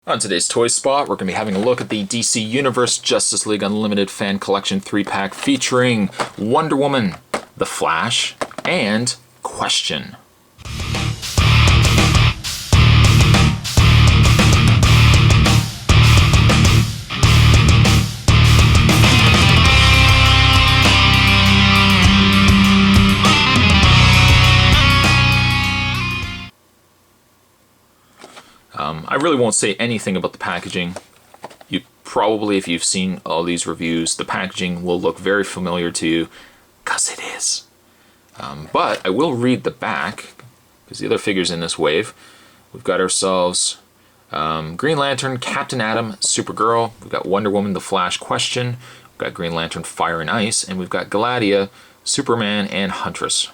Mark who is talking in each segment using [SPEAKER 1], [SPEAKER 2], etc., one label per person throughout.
[SPEAKER 1] On today's Toy Spot, we're going to be having a look at the DC Universe Justice League Unlimited Fan Collection 3-pack featuring Wonder Woman, The Flash, and Question. I really won't say anything about the packaging. You probably, if you've seen all these reviews, the packaging will look very familiar to you, because it is. But I will read the back, because the other figures in this wave. We've got ourselves Green Lantern, Captain Atom, Supergirl. We've got Wonder Woman, The Flash, Question. We've got Green Lantern, Fire and Ice. And we've got Gladia, Superman, and Huntress.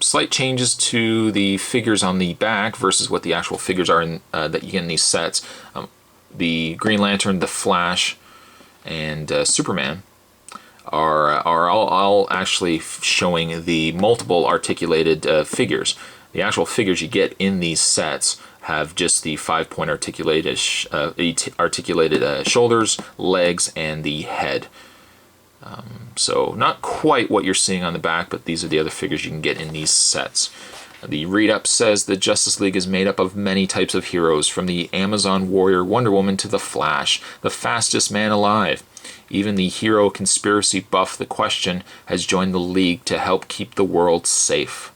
[SPEAKER 1] Slight changes to the figures on the back versus what the actual figures are in, that you get in these sets. The Green Lantern, the Flash, and Superman are all actually showing the multiple articulated figures. The actual figures you get in these sets have just the 5-point articulated shoulders, legs, and the head. So not quite what you're seeing on the back, but these are the other figures you can get in these sets. The read-up says the Justice League is made up of many types of heroes, from the Amazon warrior Wonder Woman to the Flash, the fastest man alive. Even the hero conspiracy buff, The Question, has joined the League to help keep the world safe.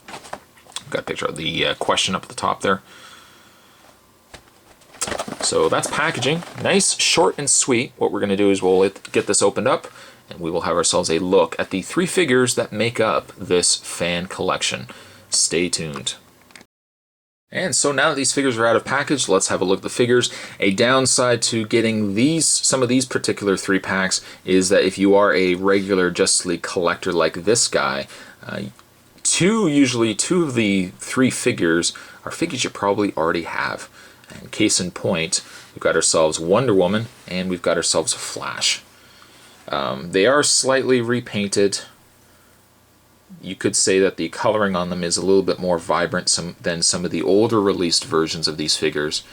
[SPEAKER 1] Got a picture of the Question up at the top there. So that's packaging. Nice, short, and sweet. What we're going to do is we'll get this opened up, and we will have ourselves a look at the 3 figures that make up this fan collection. Stay tuned. And so now that these figures are out of package, let's have a look at the figures. A downside to getting some of these particular 3 packs is that if you are a regular Justice League collector like this guy, usually two of the 3 figures are figures you probably already have. And case in point, we've got ourselves Wonder Woman and we've got ourselves Flash. They are slightly repainted. You could say that the coloring on them is a little bit more vibrant than some of the older released versions of these figures,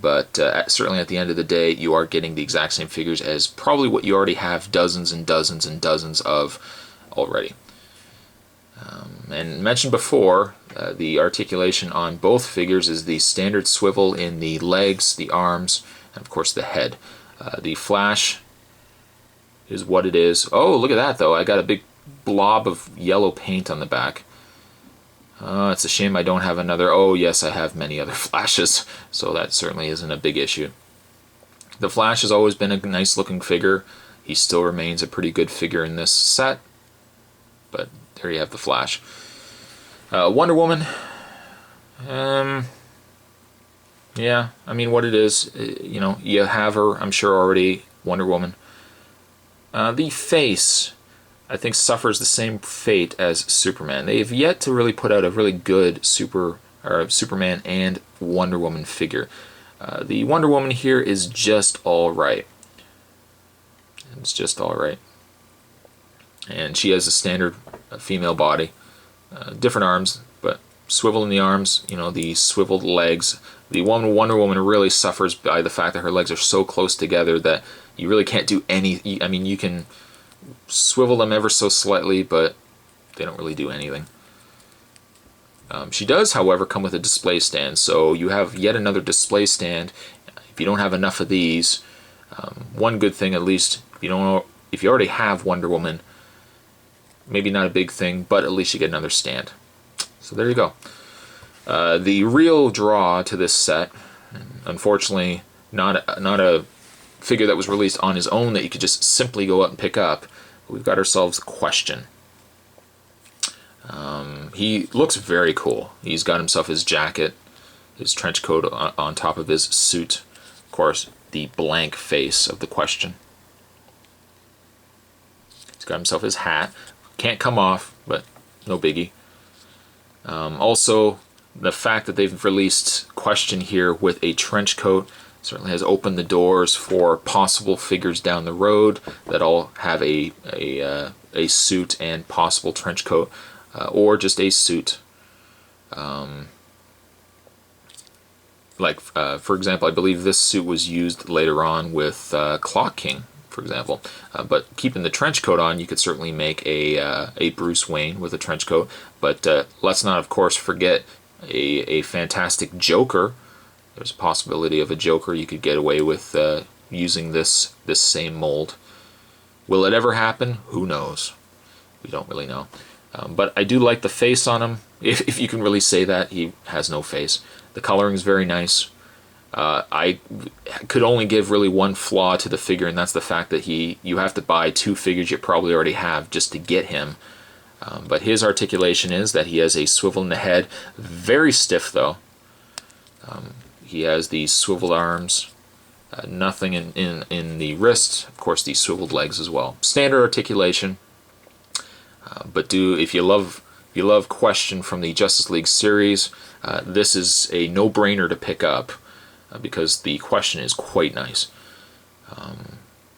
[SPEAKER 1] but certainly at the end of the day you are getting the exact same figures as probably what you already have dozens and dozens and dozens of already. And mentioned before, the articulation on both figures is the standard swivel in the legs, the arms, and of course the head. The Flash is what it is. Oh, look at that though. I got a big blob of yellow paint on the back. It's a shame I don't have another. Oh yes, I have many other Flashes, so that certainly isn't a big issue. The Flash has always been a nice looking figure. He still remains a pretty good figure in this set, but there you have the Flash. Wonder Woman, yeah, I mean what it is, you know, you have her, I'm sure already, Wonder Woman. The face, I think, suffers the same fate as Superman. They have yet to really put out a really good Superman and Wonder Woman figure. The Wonder Woman here is just alright. It's just alright. And she has a standard female body. Different arms, but swivel in the arms, you know, the swiveled legs. The Wonder Woman really suffers by the fact that her legs are so close together that you really can't do any. I mean, you can swivel them ever so slightly, but they don't really do anything. She does, however, come with a display stand, so you have yet another display stand. If you don't have enough of these, one good thing at least, if you already have Wonder Woman, maybe not a big thing, but at least you get another stand. So there you go. The real draw to this set, unfortunately, not a figure that was released on his own that you could just simply go out and pick up. We've got ourselves Question. He looks very cool. He's got himself his jacket, his trench coat on top of his suit. Of course, the blank face of the Question. He's got himself his hat. Can't come off, but no biggie. Also, the fact that they've released Question here with a trench coat certainly has opened the doors for possible figures down the road that all have a suit and possible trench coat, or just a suit. Like, for example, I believe this suit was used later on with Clock King, for example. But keeping the trench coat on, you could certainly make a Bruce Wayne with a trench coat. But let's not, of course, forget a fantastic Joker. There's a possibility of a Joker you could get away with using this same mold. Will it ever happen? Who knows? We don't really know. But I do like the face on him. If you can really say that, he has no face. The coloring is very nice. I could only give really one flaw to the figure, and that's the fact that you have to buy two figures you probably already have just to get him. But his articulation is that he has a swivel in the head. Very stiff, though. He has these swiveled arms. Nothing in the wrists. Of course, these swiveled legs as well. Standard articulation. But if you love Question from the Justice League series, this is a no-brainer to pick up because the Question is quite nice.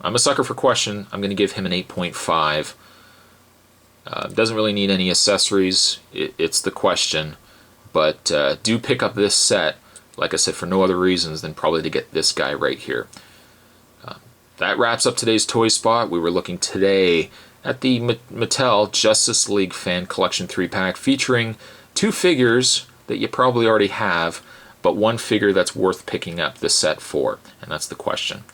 [SPEAKER 1] I'm a sucker for Question. I'm going to give him an 8.5. Doesn't really need any accessories. It's the Question. But do pick up this set, like I said, for no other reasons than probably to get this guy right here. That wraps up today's Toy Spot. We were looking today at the Mattel Justice League Fan Collection 3-pack featuring two figures that you probably already have, but one figure that's worth picking up the set for, and that's the Question.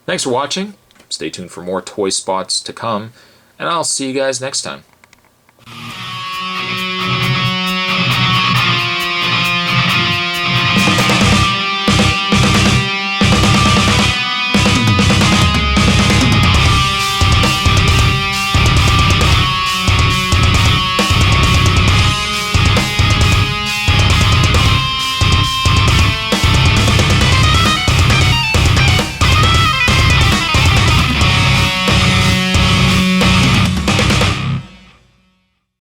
[SPEAKER 1] Thanks for watching. Stay tuned for more Toy Spots to come, and I'll see you guys next time.